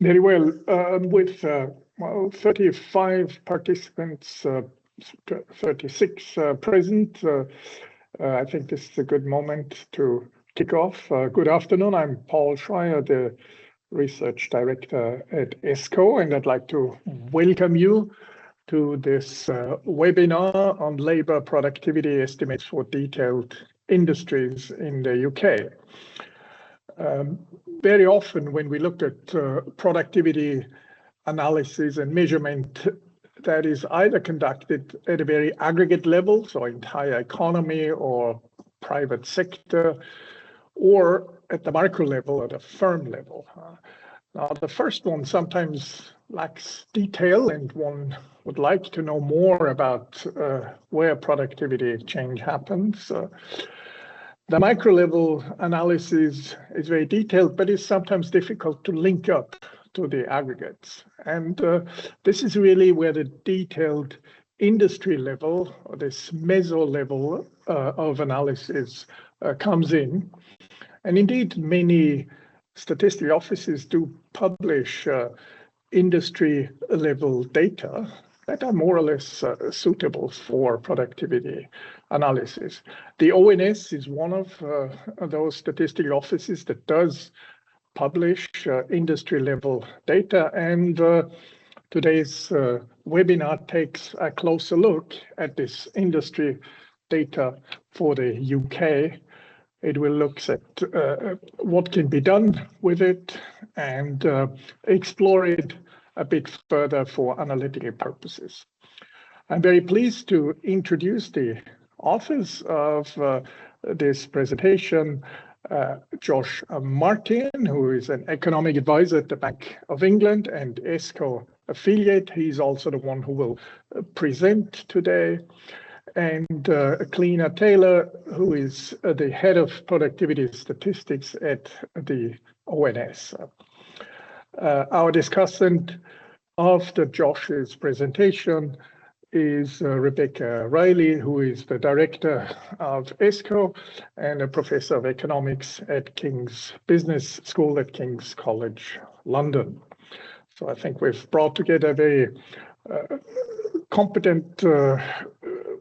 Very well. With 35 participants, 36 present, I think this is a good moment to kick off. Good afternoon. I'm Paul Schreier, the Research Director at ESCoE, and I'd like to welcome you to this webinar on labor productivity estimates for detailed industries in the UK. Very often when we look at productivity analysis and measurement, that is either conducted at a very aggregate level, so entire economy or private sector, or at the micro level, at a firm level. Now, the first one sometimes lacks detail, and one would like to know more about where productivity change happens. The micro level analysis is very detailed, but it's sometimes difficult to link up to the aggregates. And this is really where the detailed industry level, or this meso level of analysis comes in. And indeed, many statistical offices do publish industry level data that are more or less suitable for productivity analysis. The ONS is one of those statistical offices that does publish industry level data, and today's webinar takes a closer look at this industry data for the UK. It will look at what can be done with it and explore it a bit further for analytical purposes. I'm very pleased to introduce the authors of this presentation, Josh Martin, who is an economic advisor at the Bank of England and ESCoE affiliate. He's also the one who will present today. And Cleena Taylor, who is the head of productivity statistics at the ONS. Our discussant after Josh's presentation is Rebecca Riley, who is the director of ESCoE and a professor of economics at King's Business School at King's College London. So I think we've brought together a very competent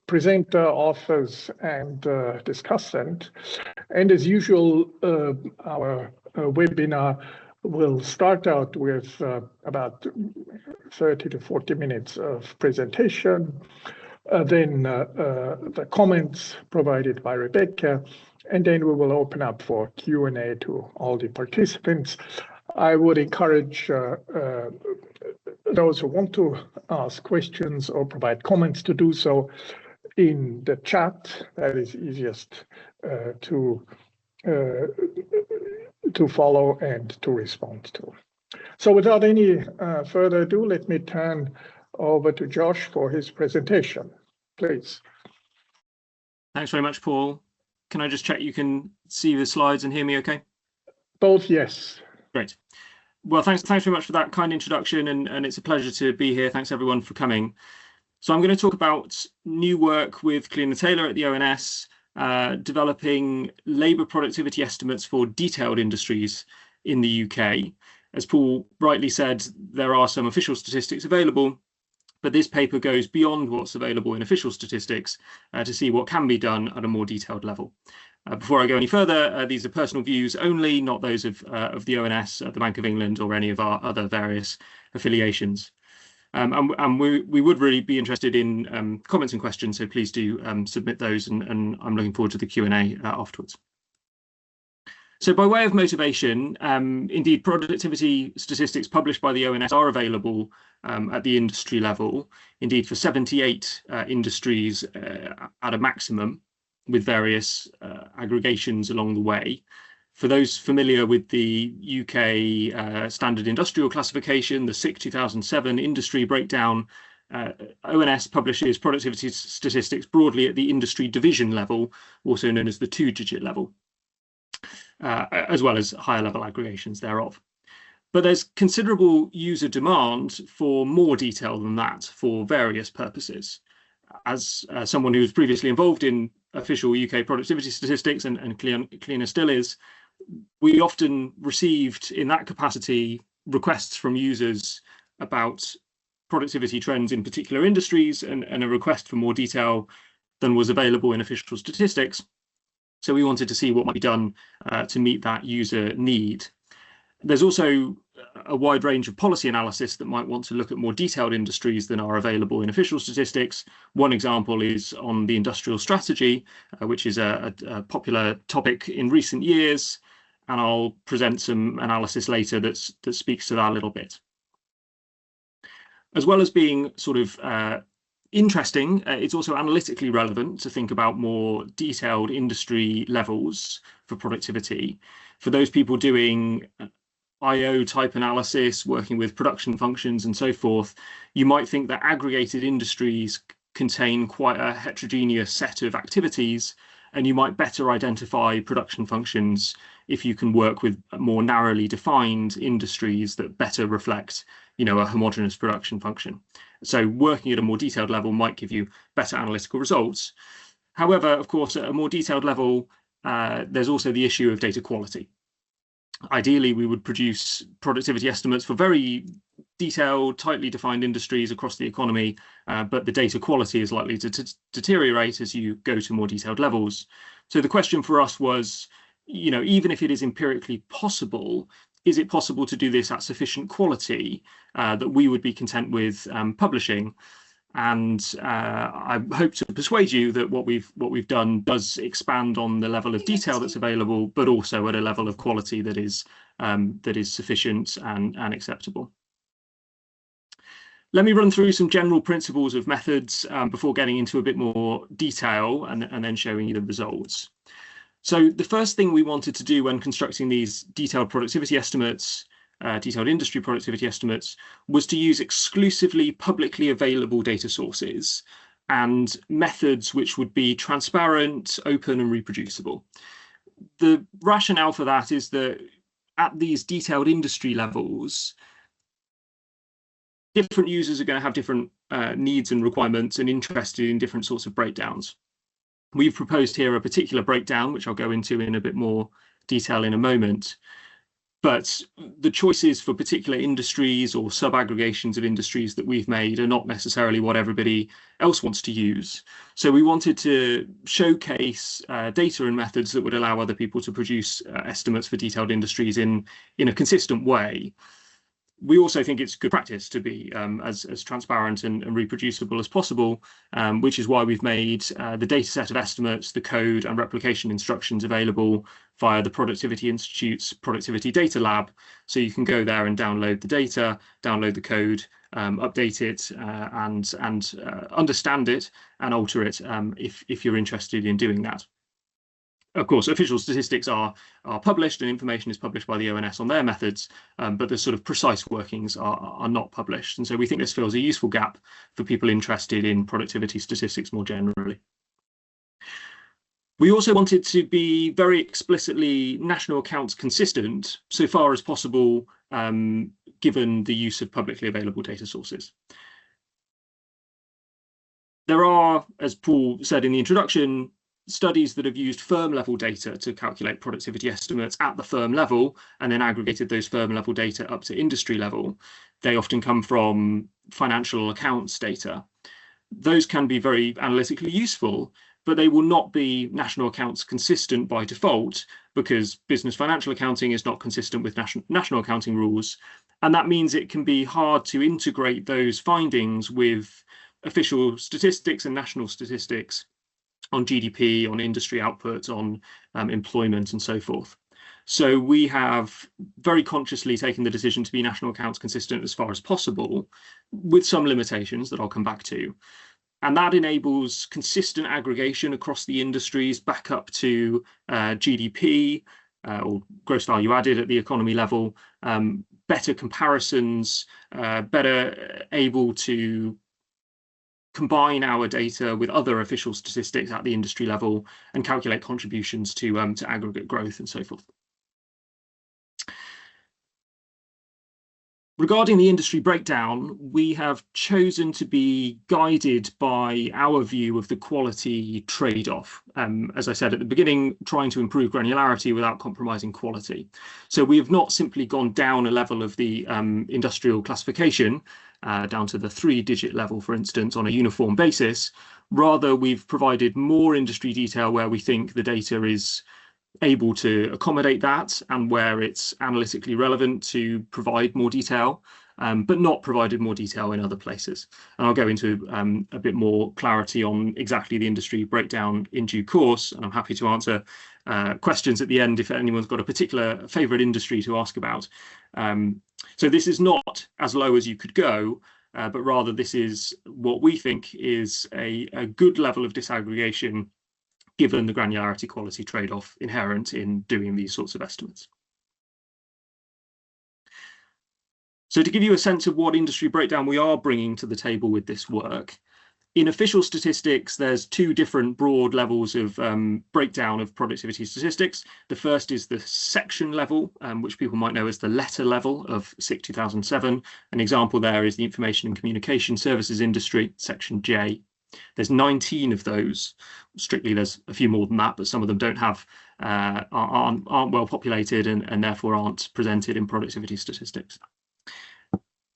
presenter, authors, and discussant. And as usual, our webinar will start out with about 30 to 40 minutes of presentation, then the comments provided by Rebecca, and then we will open up for Q&A to all the participants. I would encourage those who want to ask questions or provide comments to do so in the chat. That is easiest to follow and to respond to. So without any further ado, let me turn over to Josh for his presentation, please. Thanks very much, Paul. Can I just check you can see the slides and hear me okay? Both, yes. Great. Well, thanks very much for that kind introduction, and it's a pleasure to be here. Thanks everyone for coming. So I'm going to talk about new work with Cleena Taylor at the ONS, developing labour productivity estimates for detailed industries in the UK. As Paul rightly said, there are some official statistics available, but this paper goes beyond what's available in official statistics to see what can be done at a more detailed level. Before I go any further, these are personal views only, not those of the ONS, the Bank of England, or any of our other various affiliations. And we would really be interested in comments and questions, so please do submit those, and I'm looking forward to the Q&A afterwards. So by way of motivation, indeed, productivity statistics published by the ONS are available at the industry level, indeed for 78 industries at a maximum, with various aggregations along the way. For those familiar with the UK Standard Industrial Classification, the SIC 2007 industry breakdown, ONS publishes productivity statistics broadly at the industry division level, also known as the two-digit level, as well as higher level aggregations thereof. But there's considerable user demand for more detail than that for various purposes. As someone who was previously involved in official UK productivity statistics, and Cleena still is, we often received in that capacity requests from users about productivity trends in particular industries and a request for more detail than was available in official statistics. So we wanted to see what might be done to meet that user need. There's also a wide range of policy analysis that might want to look at more detailed industries than are available in official statistics. One example is on the industrial strategy, which is a popular topic in recent years, and I'll present some analysis later that speaks to that a little bit. As well as being sort of interesting, it's also analytically relevant to think about more detailed industry levels for productivity. For those people doing IO type analysis, working with production functions and so forth, you might think that aggregated industries contain quite a heterogeneous set of activities, and you might better identify production functions if you can work with more narrowly defined industries that better reflect, a homogeneous production function. So working at a more detailed level might give you better analytical results. However, of course, at a more detailed level, there's also the issue of data quality. Ideally, we would produce productivity estimates for very detailed, tightly defined industries across the economy, but the data quality is likely to deteriorate as you go to more detailed levels. So the question for us was, even if it is empirically possible, is it possible to do this at sufficient quality that we would be content with publishing? And I hope to persuade you that what we've done does expand on the level of detail that's available, but also at a level of quality that is sufficient and acceptable. Let me run through some general principles of methods before getting into a bit more detail and then showing you the results. So the first thing we wanted to do when constructing these detailed productivity estimates, detailed industry productivity estimates, was to use exclusively publicly available data sources and methods which would be transparent, open, and reproducible. The rationale for that is that at these detailed industry levels, different users are going to have different needs and requirements and interested in different sorts of breakdowns. We've proposed here a particular breakdown, which I'll go into in a bit more detail in a moment. But the choices for particular industries or sub-aggregations of industries that we've made are not necessarily what everybody else wants to use. So we wanted to showcase data and methods that would allow other people to produce estimates for detailed industries in a consistent way. We also think it's good practice to be as transparent and reproducible as possible, which is why we've made the dataset of estimates, the code and replication instructions available via the Productivity Institute's Productivity Data Lab. So you can go there and download the data, download the code, update it and understand it and alter it if you're interested in doing that. Of course, official statistics are published and information is published by the ONS on their methods, but the sort of precise workings are not published. And so we think this fills a useful gap for people interested in productivity statistics more generally. We also wanted to be very explicitly national accounts consistent so far as possible, given the use of publicly available data sources. There are, as Paul said in the introduction, studies that have used firm level data to calculate productivity estimates at the firm level and then aggregated those firm level data up to industry level. They often come from financial accounts data. Those can be very analytically useful, but they will not be national accounts consistent by default because business financial accounting is not consistent with national accounting rules. And that means it can be hard to integrate those findings with official statistics and national statistics on GDP, on industry output, on employment and so forth. So we have very consciously taken the decision to be national accounts consistent as far as possible, with some limitations that I'll come back to. And that enables consistent aggregation across the industries back up to GDP or gross value added at the economy level, better comparisons, better able to combine our data with other official statistics at the industry level and calculate contributions to aggregate growth and so forth. Regarding the industry breakdown, we have chosen to be guided by our view of the quality trade-off. As I said at the beginning, trying to improve granularity without compromising quality. So we have not simply gone down a level of the industrial classification, down to the 3-digit level, for instance, on a uniform basis. Rather, we've provided more industry detail where we think the data is able to accommodate that and where it's analytically relevant to provide more detail, but not provided more detail in other places. And I'll go into a bit more clarity on exactly the industry breakdown in due course, and I'm happy to answer questions at the end if anyone's got a particular favourite industry to ask about. So this is not as low as you could go, but rather this is what we think is a good level of disaggregation given the granularity quality trade-off inherent in doing these sorts of estimates. So to give you a sense of what industry breakdown we are bringing to the table with this work, in official statistics, there's 2 different broad levels of breakdown of productivity statistics. The first is the section level, which people might know as the letter level of SIC 2007. An example there is the information and communication services industry, section J. There's 19 of those. Strictly, there's a few more than that, but some of them don't have aren't well populated and therefore aren't presented in productivity statistics.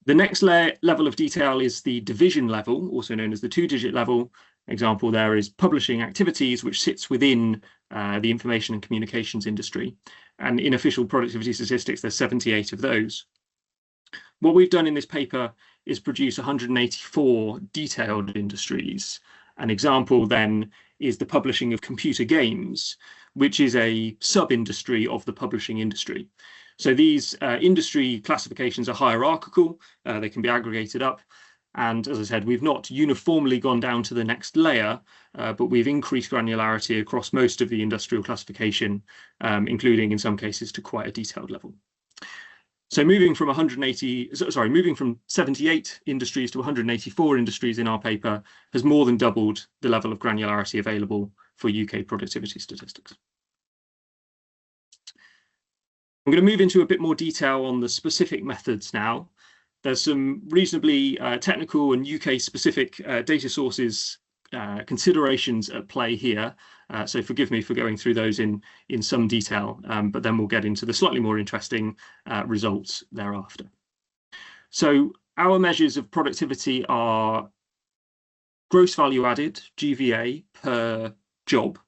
The next level of detail is the division level, also known as the 2-digit level. Example there is publishing activities, which sits within the information and communications industry. And in official productivity statistics, there's 78 of those. What we've done in this paper is produce 184 detailed industries. An example then is the publishing of computer games, which is a sub-industry of the publishing industry. So these industry classifications are hierarchical, they can be aggregated up. And as I said, we've not uniformly gone down to the next layer, but we've increased granularity across most of the industrial classification, including in some cases to quite a detailed level. So moving from 78 industries to 184 industries in our paper has more than doubled the level of granularity available for UK productivity statistics. I'm going to move into a bit more detail on the specific methods now. There's some reasonably technical and UK-specific data sources considerations at play here. So forgive me for going through those in some detail, but then we'll get into the slightly more interesting results thereafter. So our measures of productivity are gross value added, GVA, per job.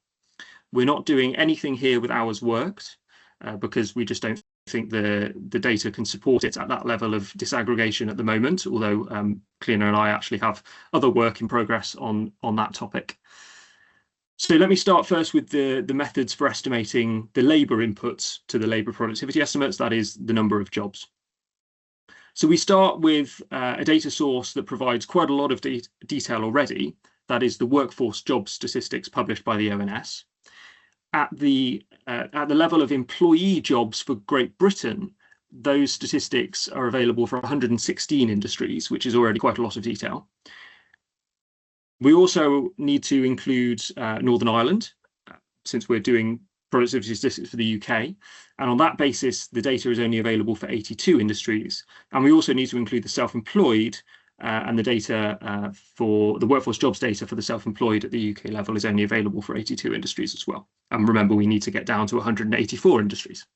We're not doing anything here with hours worked because we just don't think the data can support it at that level of disaggregation at the moment, although Cleaner and I actually have other work in progress on that topic. So let me start first with the methods for estimating the labour inputs to the labour productivity estimates, that is the number of jobs. So we start with a data source that provides quite a lot of detail already, that is the workforce job statistics published by the ONS. At the level of employee jobs for Great Britain, those statistics are available for 116 industries, which is already quite a lot of detail. We also need to include Northern Ireland, since we're doing productivity statistics for the UK. And on that basis, the data is only available for 82 industries. And we also need to include the self-employed, and the data for the workforce jobs data for the self-employed at the UK level is only available for 82 industries as well. And remember, we need to get down to 184 industries.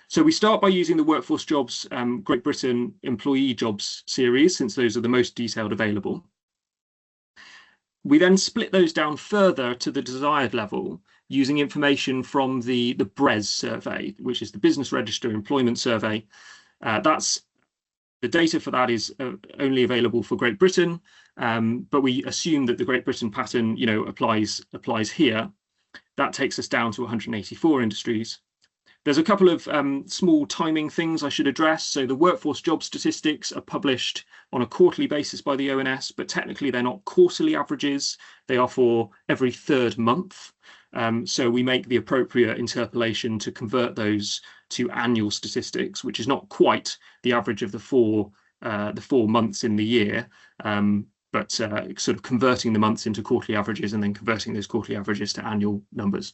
So we start by using the workforce jobs Great Britain employee jobs series, since those are the most detailed available. We then split those down further to the desired level using information from the BRES survey, which is the Business Register Employment Survey. The data for that is only available for Great Britain, but we assume that the Great Britain pattern, applies here. That takes us down to 184 industries. There's a couple of small timing things I should address. So the workforce job statistics are published on a quarterly basis by the ONS, but technically they're not quarterly averages. They are for every third month. So we make the appropriate interpolation to convert those to annual statistics, which is not quite the average of the four months in the year, but sort of converting the months into quarterly averages and then converting those quarterly averages to annual numbers.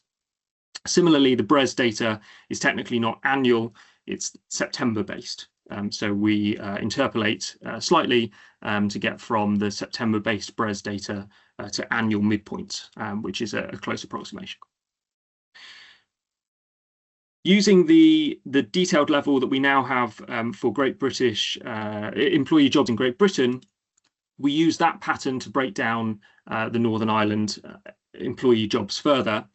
Similarly, the BRES data is technically not annual, it's September based. So we interpolate slightly to get from the September-based BRES data to annual midpoint, which is a close approximation. Using the detailed level that we now have for Great British employee jobs in Great Britain, we use that pattern to break down the Northern Ireland employee jobs further.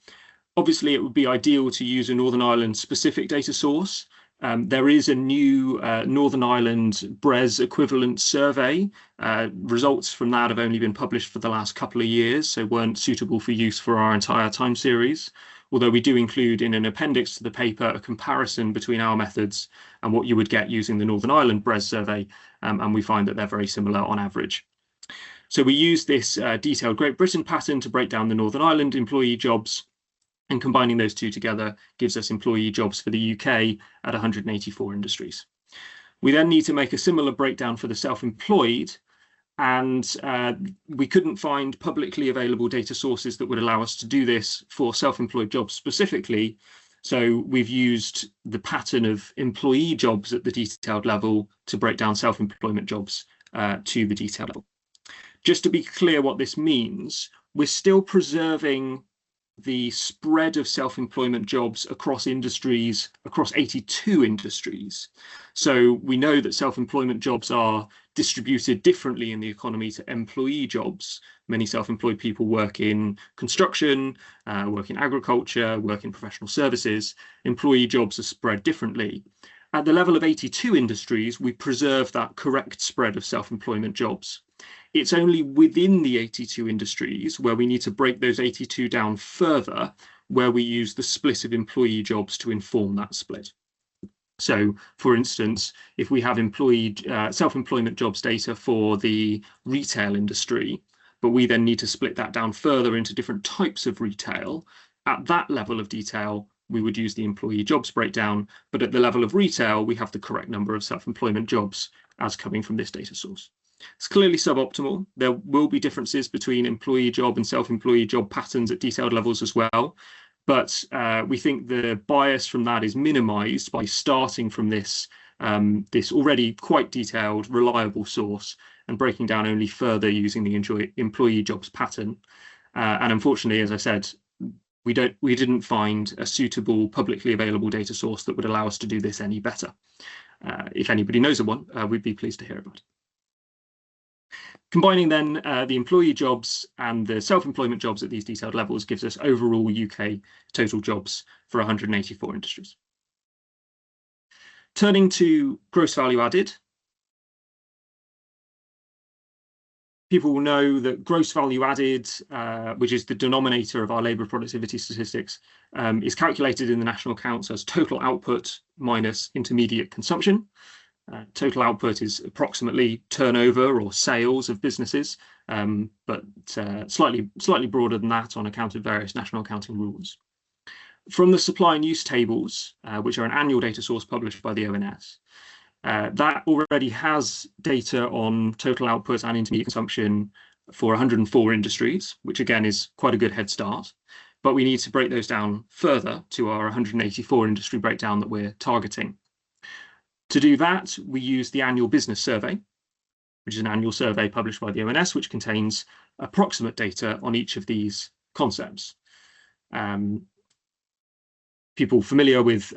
Obviously, it would be ideal to use a Northern Ireland specific data source. There is a new Northern Ireland BRES equivalent survey. Results from that have only been published for the last couple of years, so weren't suitable for use for our entire time series. Although we do include in an appendix to the paper a comparison between our methods and what you would get using the Northern Ireland BRES survey, and we find that they're very similar on average. So we use this detailed Great Britain pattern to break down the Northern Ireland employee jobs, and combining those two together gives us employee jobs for the UK at 184 industries. We then need to make a similar breakdown for the self-employed, and we couldn't find publicly available data sources that would allow us to do this for self-employed jobs specifically. So we've used the pattern of employee jobs at the detailed level to break down self-employment jobs to the detailed level. Just to be clear what this means, we're still preserving the spread of self-employment jobs across industries, across 82 industries. So we know that self-employment jobs are distributed differently in the economy to employee jobs. Many self-employed people work in construction, work in agriculture, work in professional services. Employee jobs are spread differently. At the level of 82 industries, we preserve that correct spread of self-employment jobs. It's only within the 82 industries where we need to break those 82 down further, where we use the split of employee jobs to inform that split. So, for instance, if we have self-employment jobs data for the retail industry, but we then need to split that down further into different types of retail, at that level of detail, we would use the employee jobs breakdown, but at the level of retail, we have the correct number of self-employment jobs as coming from this data source. It's clearly suboptimal. There will be differences between employee job and self-employee job patterns at detailed levels as well. But we think the bias from that is minimized by starting from this already quite detailed, reliable source and breaking down only further using the employee jobs pattern. And unfortunately, as I said, we didn't find a suitable publicly available data source that would allow us to do this any better. If anybody knows of one, we'd be pleased to hear about it. Combining then the employee jobs and the self-employment jobs at these detailed levels gives us overall UK total jobs for 184 industries. Turning to gross value added, people will know that gross value added, which is the denominator of our labour productivity statistics, is calculated in the national accounts as total output minus intermediate consumption. Total output is approximately turnover or sales of businesses, but slightly broader than that on account of various national accounting rules. From the supply and use tables, which are an annual data source published by the ONS, that already has data on total output and intermediate consumption for 104 industries, which again is quite a good head start. But we need to break those down further to our 184 industry breakdown that we're targeting. To do that, we use the annual business survey, which is an annual survey published by the ONS, which contains approximate data on each of these concepts. People familiar with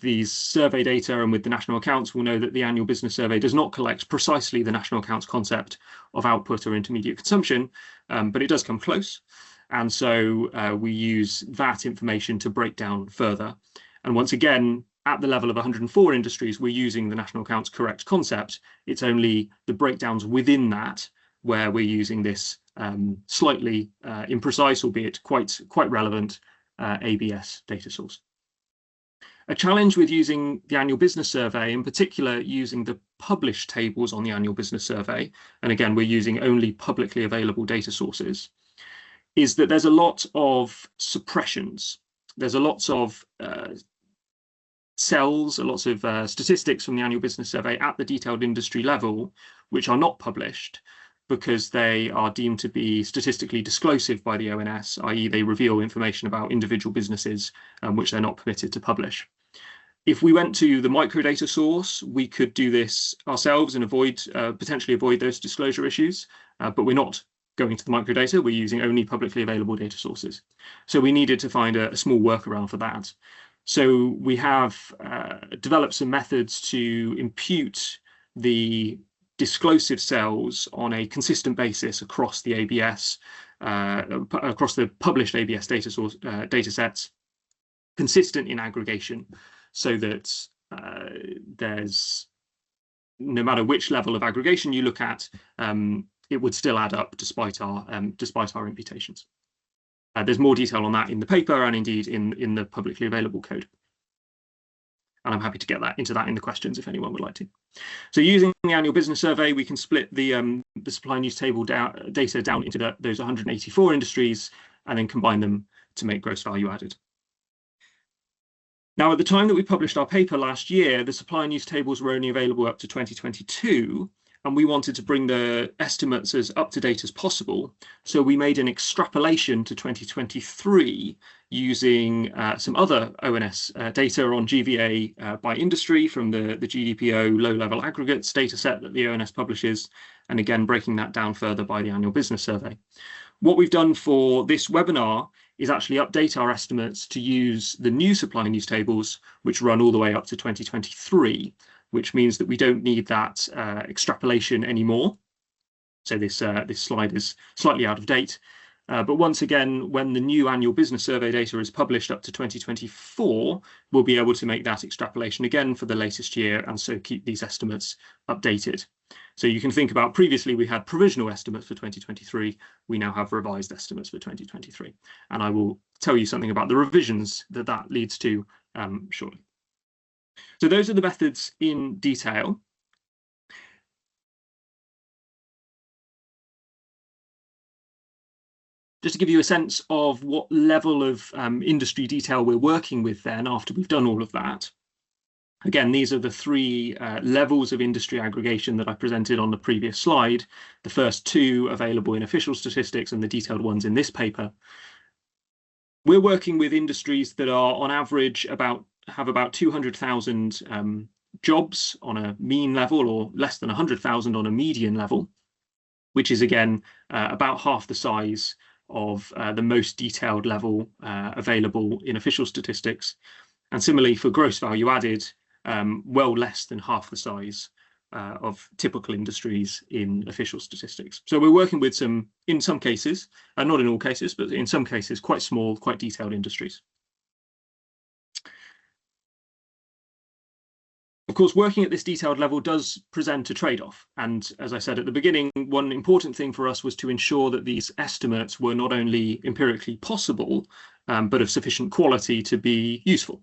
these survey data and with the national accounts will know that the annual business survey does not collect precisely the national accounts concept of output or intermediate consumption, but it does come close. And so we use that information to break down further. And once again, at the level of 104 industries, we're using the national accounts correct concept. It's only the breakdowns within that where we're using this slightly imprecise, albeit quite relevant, ABS data source. A challenge with using the annual business survey, in particular using the published tables on the annual business survey, and again, we're using only publicly available data sources, is that there's a lot of suppressions. There's a lots of cells, lots of statistics from the annual business survey at the detailed industry level, which are not published because they are deemed to be statistically disclosive by the ONS, i.e. they reveal information about individual businesses which they're not permitted to publish. If we went to the microdata source, we could do this ourselves and potentially avoid those disclosure issues, but we're not going to the microdata. We're using only publicly available data sources. So we needed to find a small workaround for that. So we have developed some methods to impute the disclosive cells on a consistent basis across the ABS, across the published ABS data sets, consistent in aggregation, so that there's, no matter which level of aggregation you look at, it would still add up despite our imputations. There's more detail on that in the paper and indeed in the publicly available code. And I'm happy to get into that in the questions if anyone would like to. So using the annual business survey, we can split the supply news table data down into those 184 industries and then combine them to make gross value added. Now, at the time that we published our paper last year, the supply news tables were only available up to 2022, and we wanted to bring the estimates as up to date as possible. So we made an extrapolation to 2023 using some other ONS data on GVA by industry from the GDPO low-level aggregates data set that the ONS publishes, and again, breaking that down further by the annual business survey. What we've done for this webinar is actually update our estimates to use the new supply news tables, which run all the way up to 2023, which means that we don't need that extrapolation anymore. So this slide is slightly out of date. But once again, when the new annual business survey data is published up to 2024, we'll be able to make that extrapolation again for the latest year and so keep these estimates updated. So you can think about previously we had provisional estimates for 2023. We now have revised estimates for 2023. And I will tell you something about the revisions that leads to shortly. So those are the methods in detail. Just to give you a sense of what level of industry detail we're working with then after we've done all of that. Again, these are the three levels of industry aggregation that I presented on the previous slide. The first two available in official statistics and the detailed ones in this paper. We're working with industries that are on average have about 200,000 jobs on a mean level or less than 100,000 on a median level, which is again about half the size of the most detailed level available in official statistics. And similarly for gross value added, well less than half the size of typical industries in official statistics. So we're working with some, in some cases, not in all cases, but in some cases, quite small, quite detailed industries. Of course, working at this detailed level does present a trade-off. And as I said at the beginning, one important thing for us was to ensure that these estimates were not only empirically possible, but of sufficient quality to be useful.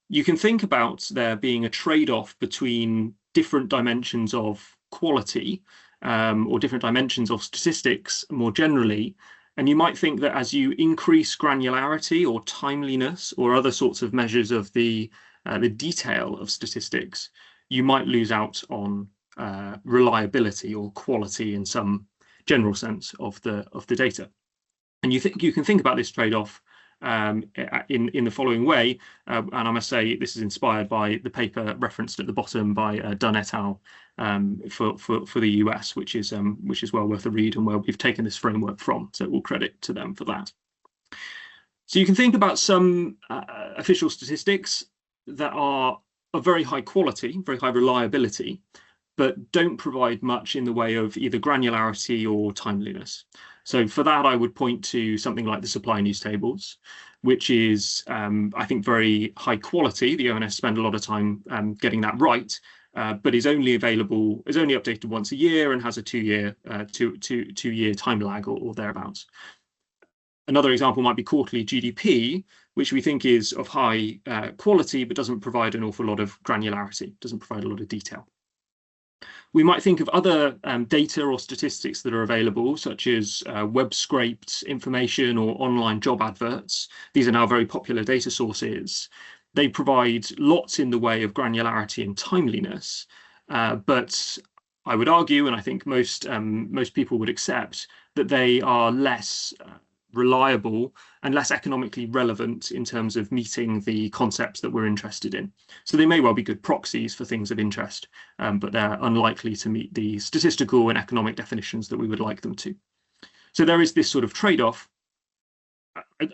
You can think about there being a trade-off between different dimensions of quality or different dimensions of statistics more generally. And you might think that as you increase granularity or timeliness or other sorts of measures of the detail of statistics, you might lose out on reliability or quality in some general sense of the data. And you can think about this trade-off in the following way, and I must say this is inspired by the paper referenced at the bottom by Dunn et al. For the US, which is well worth a read and where we've taken this framework from. So all credit to them for that. So you can think about some official statistics that are of very high quality, very high reliability, but don't provide much in the way of either granularity or timeliness. So for that, I would point to something like the supply news tables, which is, I think, very high quality. The ONS spend a lot of time getting that right, but is only updated once a year and has a two-year time lag or thereabouts. Another example might be quarterly GDP, which we think is of high quality, but doesn't provide an awful lot of granularity, doesn't provide a lot of detail. We might think of other data or statistics that are available, such as web scraped information or online job adverts. These are now very popular data sources. They provide lots in the way of granularity and timeliness, but I would argue, and I think most people would accept, that they are less reliable and less economically relevant in terms of meeting the concepts that we're interested in. So they may well be good proxies for things of interest, but they're unlikely to meet the statistical and economic definitions that we would like them to. So there is this sort of trade-off.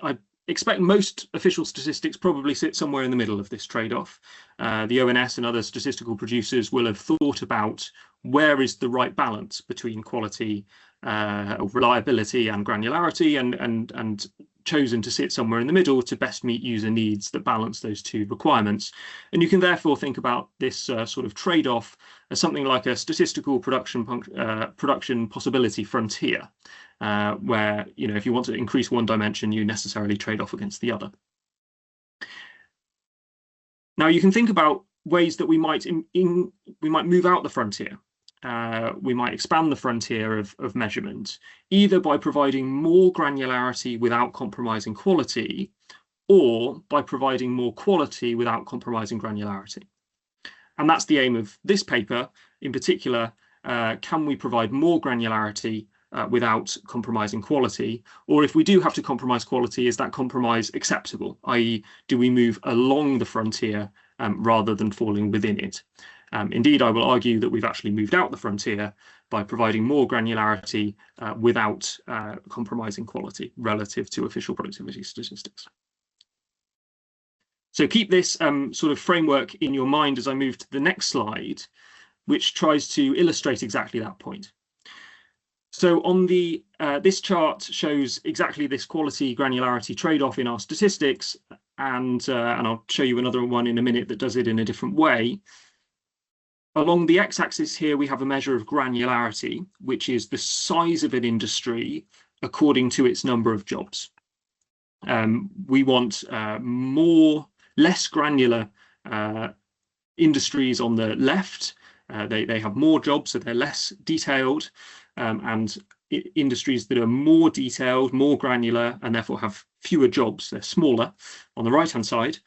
I expect most official statistics probably sit somewhere in the middle of this trade-off. The ONS and other statistical producers will have thought about where is the right balance between quality, reliability and granularity, and chosen to sit somewhere in the middle to best meet user needs that balance those two requirements. And you can therefore think about this sort of trade-off as something like a statistical production possibility frontier, where, you know, if you want to increase one dimension, you necessarily trade off against the other. Now you can think about ways that we might move out the frontier. We might expand the frontier of measurement, either by providing more granularity without compromising quality, or by providing more quality without compromising granularity. And that's the aim of this paper in particular. Can we provide more granularity without compromising quality? Or if we do have to compromise quality, is that compromise acceptable? I.e., do we move along the frontier rather than falling within it? Indeed, I will argue that we've actually moved out the frontier by providing more granularity without compromising quality relative to official productivity statistics. So keep this sort of framework in your mind as I move to the next slide, which tries to illustrate exactly that point. So on the this chart shows exactly this quality granularity trade-off in our statistics, and I'll show you another one in a minute that does it in a different way. Along the x-axis here, we have a measure of granularity, which is the size of an industry according to its number of jobs. We want less granular industries on the left. They have more jobs, so they're less detailed, and industries that are more detailed, more granular, and therefore have fewer jobs, they're smaller on the right-hand side.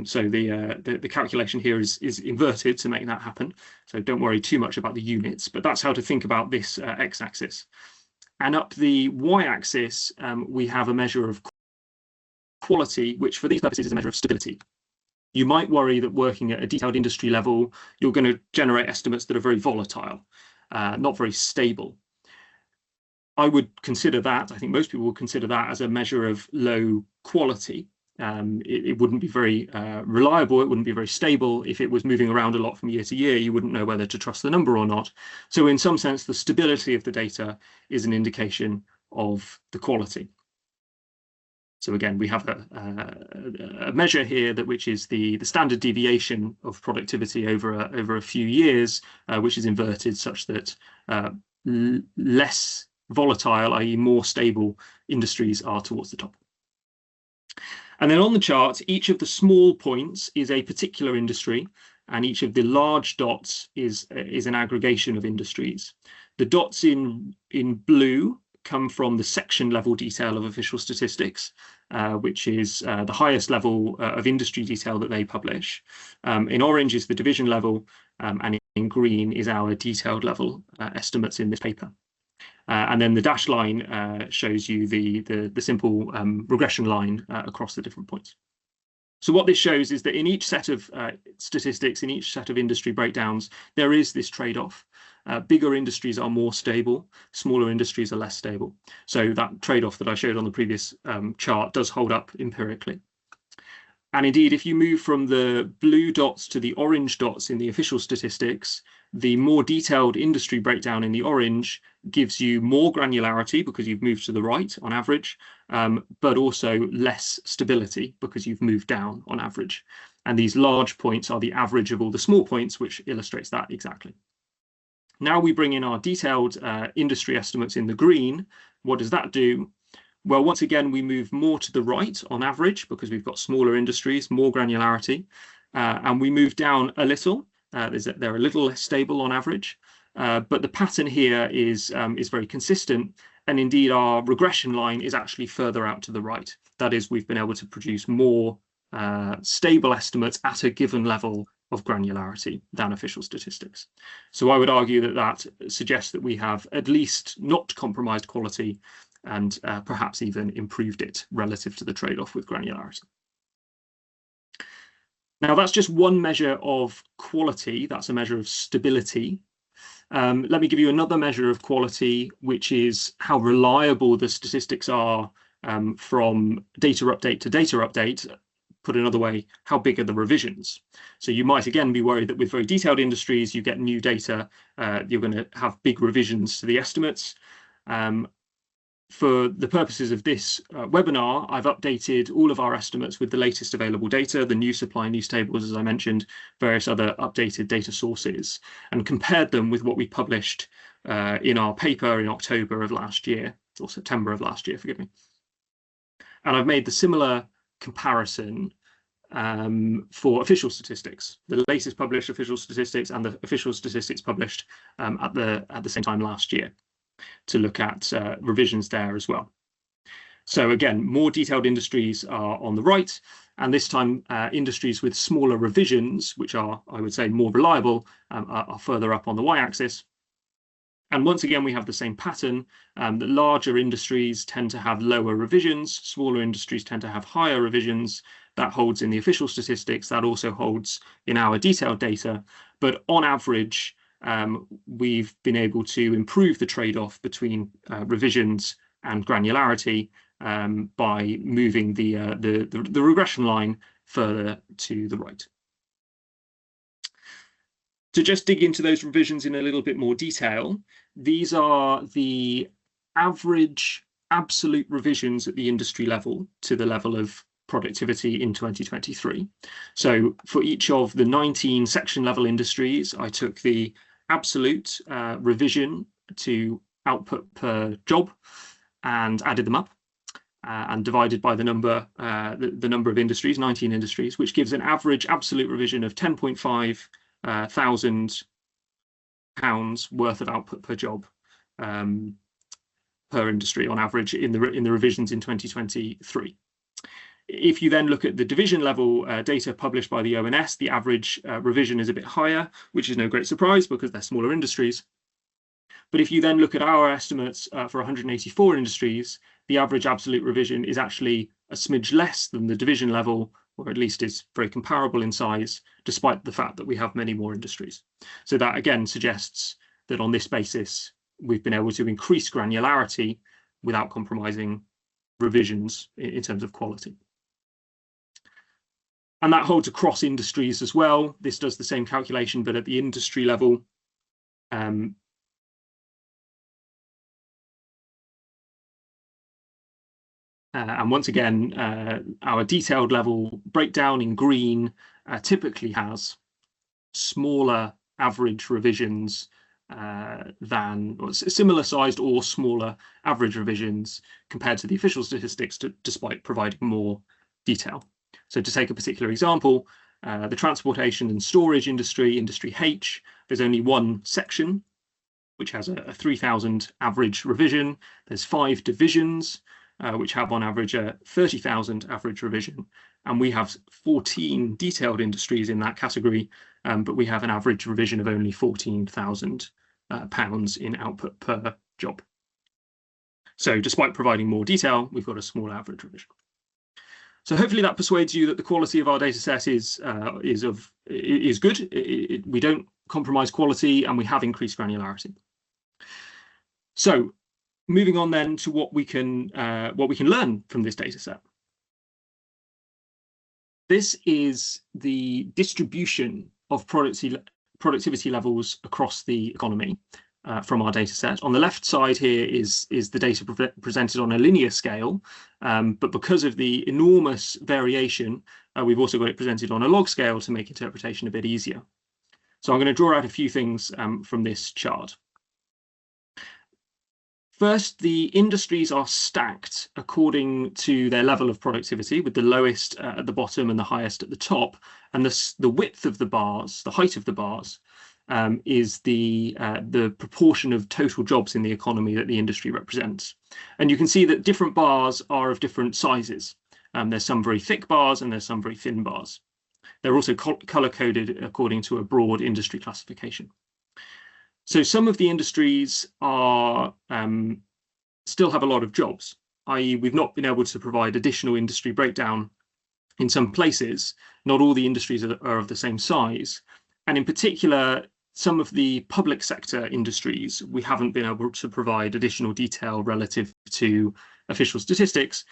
So the calculation here is inverted to make that happen. So don't worry too much about the units, but that's how to think about this x-axis. And up the y-axis, we have a measure of quality, which for these purposes is a measure of stability. You might worry that working at a detailed industry level, you're going to generate estimates that are very volatile, not very stable. I would consider that, I think most people would consider that as a measure of low quality. It wouldn't be very reliable, it wouldn't be very stable. If it was moving around a lot from year to year, you wouldn't know whether to trust the number or not. So in some sense, the stability of the data is an indication of the quality. So again, we have a measure here which is the standard deviation of productivity over a few years, which is inverted such that less volatile, i.e. more stable industries are towards the top. And then on the chart, each of the small points is a particular industry, and each of the large dots is an aggregation of industries. The dots in blue come from the section level detail of official statistics, which is the highest level of industry detail that they publish. In orange is the division level, and in green is our detailed level estimates in this paper. And then the dashed line shows you the simple regression line across the different points. So what this shows is that in each set of statistics, in each set of industry breakdowns, there is this trade-off. Bigger industries are more stable, smaller industries are less stable. So that trade-off that I showed on the previous chart does hold up empirically. And indeed, if you move from the blue dots to the orange dots in the official statistics, the more detailed industry breakdown in the orange gives you more granularity because you've moved to the right on average, but also less stability because you've moved down on average. And these large points are the average of all the small points, which illustrates that exactly. Now we bring in our detailed industry estimates in the green. What does that do? Well, once again, we move more to the right on average because we've got smaller industries, more granularity, and we move down a little. They're a little less stable on average, but the pattern here is very consistent. And indeed, our regression line is actually further out to the right. That is, we've been able to produce more stable estimates at a given level of granularity than official statistics. So I would argue that that suggests that we have at least not compromised quality and perhaps even improved it relative to the trade-off with granularity. Now, that's just one measure of quality. That's a measure of stability. Let me give you another measure of quality, which is how reliable the statistics are from data update to data update. Put another way, how big are the revisions? So you might again be worried that with very detailed industries, you get new data, you're going to have big revisions to the estimates. For the purposes of this webinar, I've updated all of our estimates with the latest available data, the new supply and use tables, as I mentioned, various other updated data sources, and compared them with what we published in our paper in October of last year, or September of last year, forgive me. And I've made the similar comparison for official statistics, the latest published official statistics and the official statistics published at the same time last year, to look at revisions there as well. So again, more detailed industries are on the right, and this time industries with smaller revisions, which are, I would say, more reliable, are further up on the y-axis. And once again, we have the same pattern, that larger industries tend to have lower revisions, smaller industries tend to have higher revisions. That holds in the official statistics, that also holds in our detailed data, but on average, we've been able to improve the trade-off between revisions and granularity by moving the regression line further to the right. To just dig into those revisions in a little bit more detail, these are the average absolute revisions at the industry level to the level of productivity in 2023. So for each of the 19 section level industries, I took the absolute revision to output per job and added them up and divided by the number of industries, 19 industries, which gives an average absolute revision of 10.5 thousand pounds worth of output per job per industry on average in the revisions in 2023. If you then look at the division level data published by the ONS, the average revision is a bit higher, which is no great surprise because they're smaller industries. But if you then look at our estimates for 184 industries, the average absolute revision is actually a smidge less than the division level, or at least is very comparable in size, despite the fact that we have many more industries. So that again suggests that on this basis, we've been able to increase granularity without compromising revisions in terms of quality. And that holds across industries as well. This does the same calculation, but at the industry level. And once again, our detailed level breakdown in green typically has smaller average revisions than, or similar sized or smaller average revisions compared to the official statistics, despite providing more detail. So to take a particular example, the transportation and storage industry, industry H, there's only one section, which has a 3,000 average revision. There's 5 divisions, which have on average a 30,000 average revision. And we have 14 detailed industries in that category, but we have an average revision of only 14,000 pounds in output per job. So despite providing more detail, we've got a small average revision. So hopefully that persuades you that the quality of our data set is good. We don't compromise quality, and we have increased granularity. So moving on then to what we can learn from this data set. This is the distribution of productivity levels across the economy from our data set. On the left side here is the data presented on a linear scale, but because of the enormous variation, we've also got it presented on a log scale to make interpretation a bit easier. So I'm going to draw out a few things from this chart. First, the industries are stacked according to their level of productivity, with the lowest at the bottom and the highest at the top. And the width of the bars, the height of the bars, is the proportion of total jobs in the economy that the industry represents. And you can see that different bars are of different sizes. There's some very thick bars and there's some very thin bars. They're also color-coded according to a broad industry classification. So some of the industries are still have a lot of jobs, i.e. we've not been able to provide additional industry breakdown in some places. Not all the industries are of the same size. And in particular, some of the public sector industries, we haven't been able to provide additional detail relative to official statistics.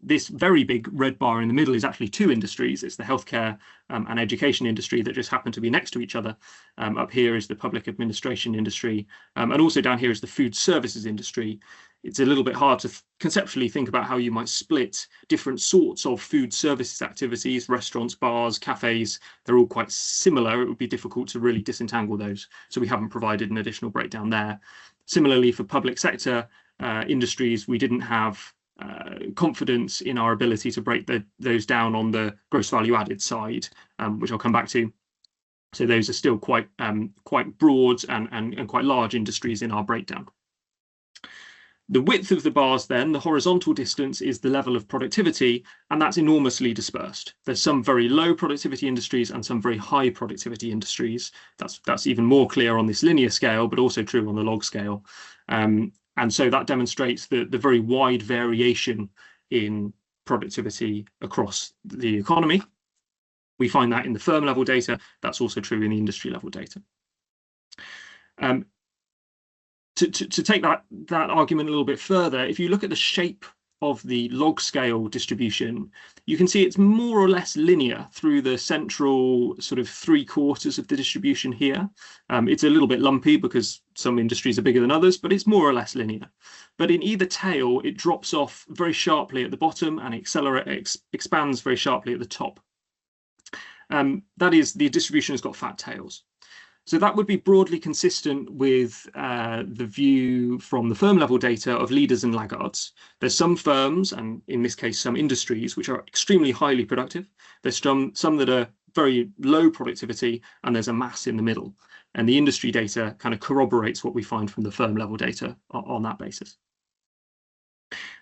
This very big red bar in the middle is actually two industries. It's the healthcare and education industry that just happen to be next to each other. Up here is the public administration industry, and also down here is the food services industry. It's a little bit hard to conceptually think about how you might split different sorts of food services activities, restaurants, bars, cafes. They're all quite similar. It would be difficult to really disentangle those. So we haven't provided an additional breakdown there. Similarly, for public sector industries, we didn't have confidence in our ability to break those down on the gross value added side, which I'll come back to. So those are still quite broad and quite large industries in our breakdown. The width of the bars then, the horizontal distance, is the level of productivity, and that's enormously dispersed. There's some very low productivity industries and some very high productivity industries. That's even more clear on this linear scale, but also true on the log scale. And so that demonstrates the very wide variation in productivity across the economy. We find that in the firm level data. That's also true in the industry level data. To take that argument a little bit further, if you look at the shape of the log scale distribution, you can see it's more or less linear through the central sort of 3/4 of the distribution here. It's a little bit lumpy because some industries are bigger than others, but it's more or less linear. But in either tail, it drops off very sharply at the bottom and expands very sharply at the top. That is, the distribution has got fat tails. So that would be broadly consistent with the view from the firm level data of leaders and laggards. There's some firms, and in this case, some industries, which are extremely highly productive. There's some that are very low productivity, and there's a mass in the middle. And the industry data kind of corroborates what we find from the firm level data on that basis.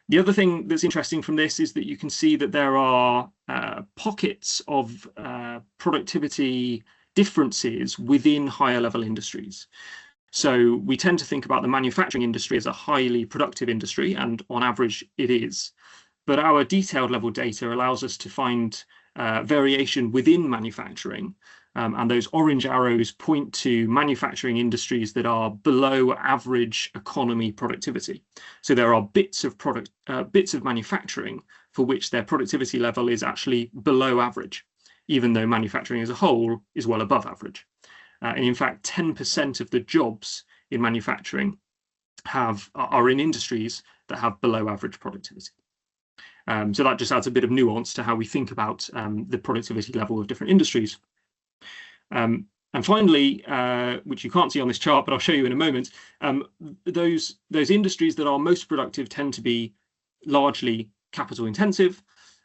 The other thing that's interesting from this is that you can see that there are pockets of productivity differences within higher level industries. So we tend to think about the manufacturing industry as a highly productive industry, and on average it is. But our detailed level data allows us to find variation within manufacturing, and those orange arrows point to manufacturing industries that are below average economy productivity. So there are bits of manufacturing for which their productivity level is actually below average, even though manufacturing as a whole is well above average. And in fact, 10% of the jobs in manufacturing are in industries that have below average productivity. So that just adds a bit of nuance to how we think about the productivity level of different industries. And finally, which you can't see on this chart, but I'll show you in a moment, those industries that are most productive tend to be largely capital intensive.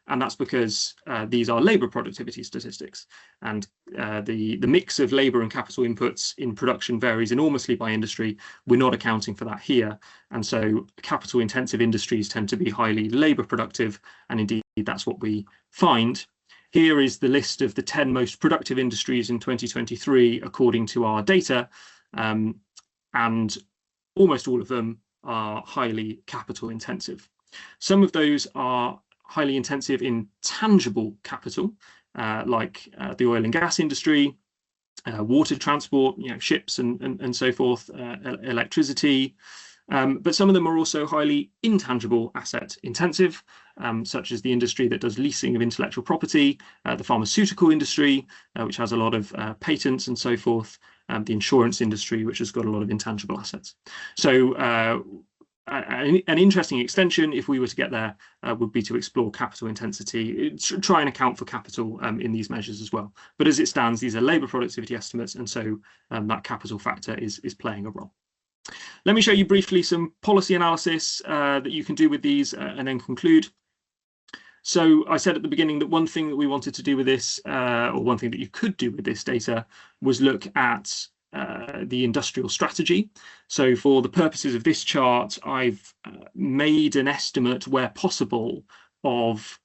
And that's because these are labour productivity statistics, and the mix of labour and capital inputs in production varies enormously by industry. We're not accounting for that here, and so capital intensive industries tend to be highly labour productive, and indeed that's what we find. Here is the list of the 10 most productive industries in 2023 according to our data, and almost all of them are highly capital intensive. Some of those are highly intensive in tangible capital, like the oil and gas industry, water transport, ships and so forth, electricity. But some of them are also highly intangible asset intensive, such as the industry that does leasing of intellectual property, the pharmaceutical industry, which has a lot of patents and so forth, the insurance industry, which has got a lot of intangible assets. So an interesting extension, if we were to get there, would be to explore capital intensity, try and account for capital in these measures as well. But as it stands, these are labour productivity estimates, and so that capital factor is playing a role. Let me show you briefly some policy analysis that you can do with these and then conclude. So I said at the beginning that one thing that we wanted to do with this, or one thing that you could do with this data, was look at the industrial strategy. So for the purposes of this chart, I've made an estimate where possible of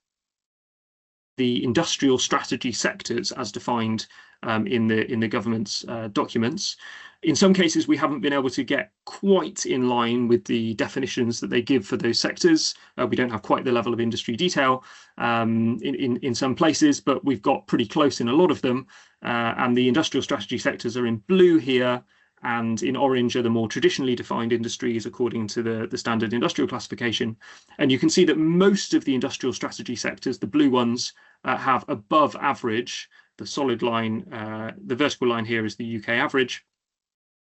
the industrial strategy sectors as defined in the government's documents. In some cases, we haven't been able to get quite in line with the definitions that they give for those sectors. We don't have quite the level of industry detail in some places, but we've got pretty close in a lot of them. And the industrial strategy sectors are in blue here, and in orange are the more traditionally defined industries according to the standard industrial classification. And you can see that most of the industrial strategy sectors, the blue ones, have above average. The solid line, the vertical line here is the UK average.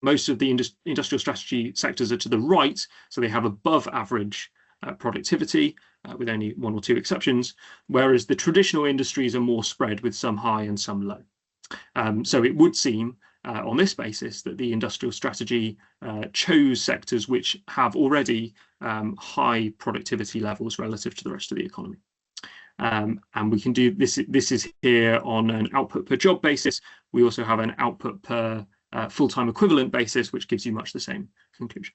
Most of the industrial strategy sectors are to the right, so they have above average productivity, with only one or two exceptions, whereas the traditional industries are more spread with some high and some low. So it would seem on this basis that the industrial strategy chose sectors which have already high productivity levels relative to the rest of the economy. And we can do this. This is here on an output per job basis. We also have an output per full-time equivalent basis, which gives you much the same conclusion.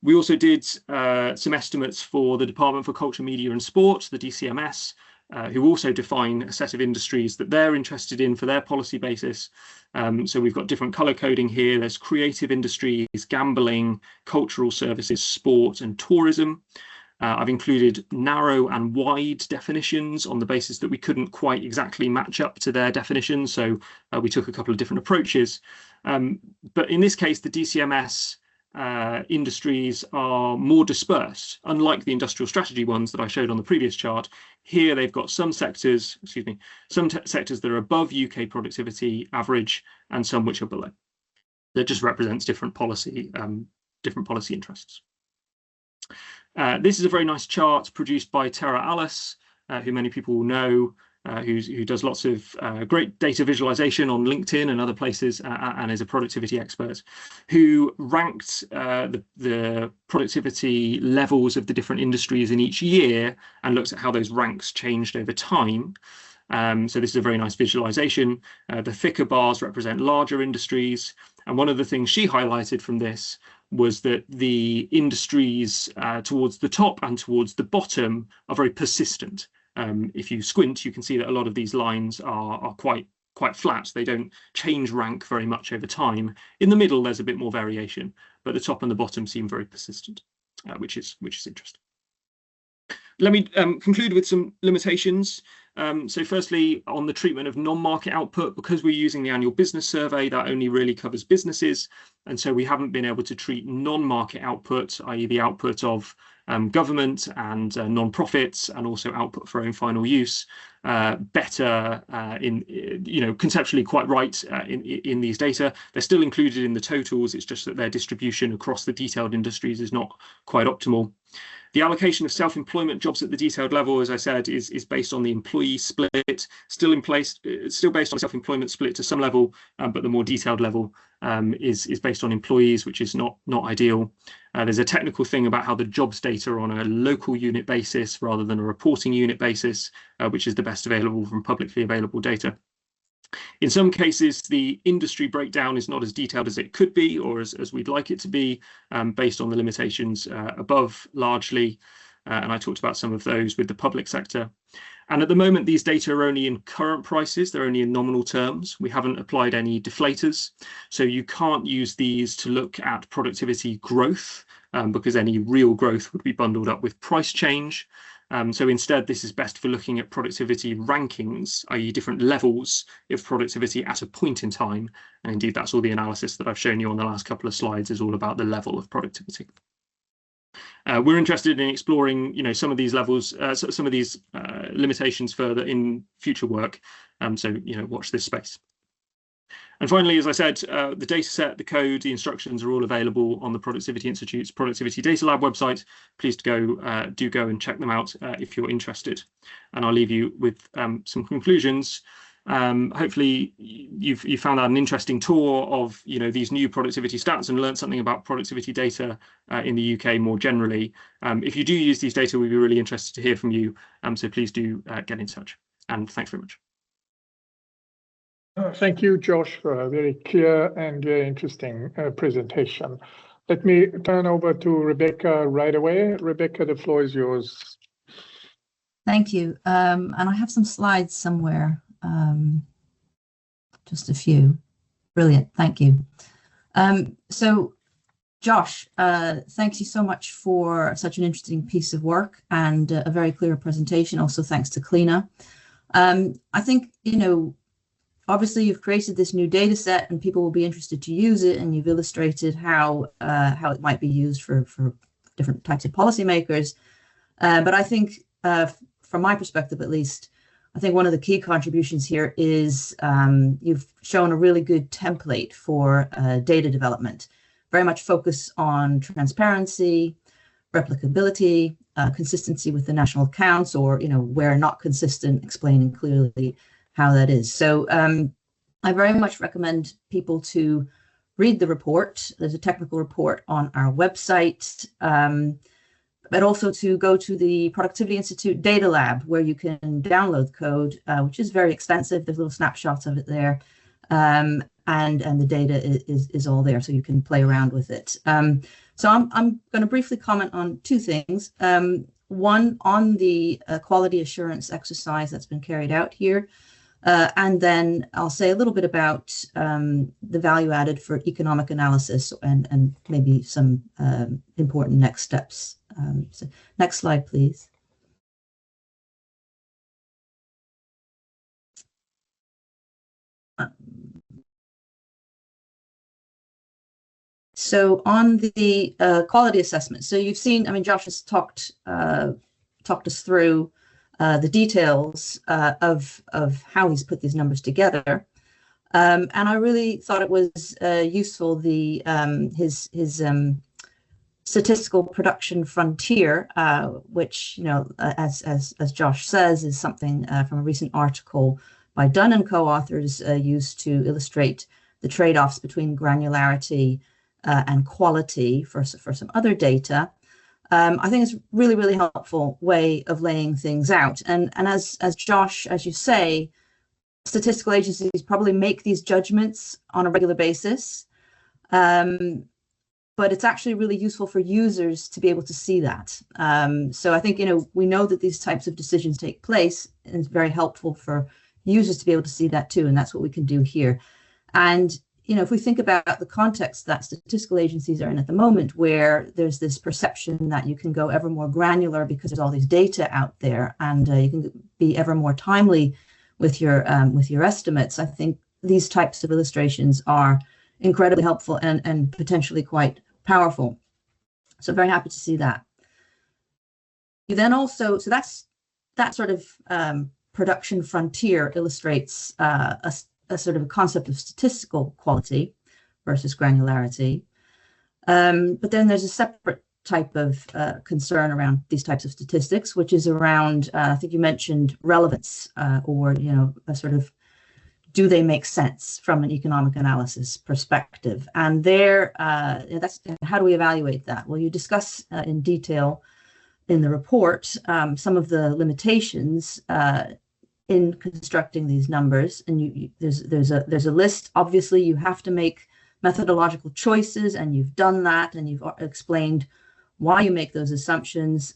We also did some estimates for the Department for Culture, Media and Sport, the DCMS, who also define a set of industries that they're interested in for their policy basis. So we've got different color coding here. There's creative industries, gambling, cultural services, sport and tourism. I've included narrow and wide definitions on the basis that we couldn't quite exactly match up to their definitions. So we took a couple of different approaches. But in this case, the DCMS industries are more dispersed, unlike the industrial strategy ones that I showed on the previous chart. Here they've got some sectors, some sectors that are above UK productivity average and some which are below. That just represents different policy interests. This is a very nice chart produced by Tara Alice, who many people will know, who does lots of great data visualization on LinkedIn and other places, and is a productivity expert, who ranked the productivity levels of the different industries in each year and looked at how those ranks changed over time. So this is a very nice visualization. The thicker bars represent larger industries. And one of the things she highlighted from this was that the industries towards the top and towards the bottom are very persistent. If you squint, you can see that a lot of these lines are quite flat. They don't change rank very much over time. In the middle, there's a bit more variation, but the top and the bottom seem very persistent, which is interesting. Let me conclude with some limitations. So firstly, on the treatment of non-market output, because we're using the annual business survey, that only really covers businesses. And so we haven't been able to treat non-market output, i.e. the output of government and non-profits, and also output for own final use, better conceptually quite right in these data. They're still included in the totals. It's just that their distribution across the detailed industries is not quite optimal. The allocation of self-employment jobs at the detailed level, as I said, is based on the employee split, still in place, still based on self-employment split to some level, but the more detailed level is based on employees, which is not ideal. There's a technical thing about how the jobs data are on a local unit basis rather than a reporting unit basis, which is the best available from publicly available data. In some cases, the industry breakdown is not as detailed as it could be, or as we'd like it to be, based on the limitations above largely. And I talked about some of those with the public sector. And at the moment, these data are only in current prices. They're only in nominal terms. We haven't applied any deflators. So you can't use these to look at productivity growth, because any real growth would be bundled up with price change. So instead, this is best for looking at productivity rankings, i.e. different levels of productivity at a point in time. And indeed, that's all the analysis that I've shown you on the last couple of slides is all about the level of productivity. We're interested in exploring, some of these levels, some of these limitations further in future work. So, watch this space. And finally, as I said, the dataset, the code, the instructions are all available on the Productivity Institute's Productivity Data Lab website. Please do go and check them out if you're interested. And I'll leave you with some conclusions. Hopefully, you found that an interesting tour of these new productivity stats and learned something about productivity data in the UK more generally. If you do use these data, we'd be really interested to hear from you. So please do get in touch. And thanks very much. Thank you, Josh, for a very clear and very interesting presentation. Let me turn over to Rebecca right away. Rebecca, the floor is yours. Thank you. And I have some slides somewhere, just a few. Brilliant, thank you. So Josh, thanks you so much for such an interesting piece of work and a very clear presentation. Also, thanks to Kleena. I think, obviously you've created this new data set and people will be interested to use it, and you've illustrated how it might be used for different types of policymakers. But I think, from my perspective at least, I think one of the key contributions here is you've shown a really good template for data development, very much focus on transparency, replicability, consistency with the national accounts, or where not consistent, explaining clearly how that is. So I very much recommend people to read the report. There's a technical report on our website, but also to go to the Productivity Institute Data Lab, where you can download code, which is very extensive. There's little snapshots of it there, and the data is all there, so you can play around with it. So I'm going to briefly comment on two things. One, on the quality assurance exercise that's been carried out here, and then I'll say a little bit about the value added for economic analysis and maybe some important next steps. So next slide, please. So on the quality assessment, so you've seen, Josh has talked us through the details of how he's put these numbers together, and I really thought it was useful, his statistical production frontier, which as Josh says, is something from a recent article by Dunn and co-authors used to illustrate the trade-offs between granularity and quality for some other data. I think it's really, really helpful way of laying things out. And as Josh, as you say, statistical agencies probably make these judgments on a regular basis. But it's actually really useful for users to be able to see that. So I think, we know that these types of decisions take place, and it's very helpful for users to be able to see that too. And that's what we can do here. And if we think about the context that statistical agencies are in at the moment, where there's this perception that you can go ever more granular because there's all these data out there, and you can be ever more timely with your estimates, I think these types of illustrations are incredibly helpful and potentially quite powerful. So very happy to see that. You then also, so that sort of production frontier illustrates a sort of a concept of statistical quality versus granularity. But then there's a separate type of concern around these types of statistics, which is around, I think you mentioned relevance, or, a sort of, do they make sense from an economic analysis perspective? And there, that's how do we evaluate that? Well, you discuss in detail in the report some of the limitations in constructing these numbers, and there's a list. Obviously, you have to make methodological choices, and you've done that, and you've explained why you make those assumptions.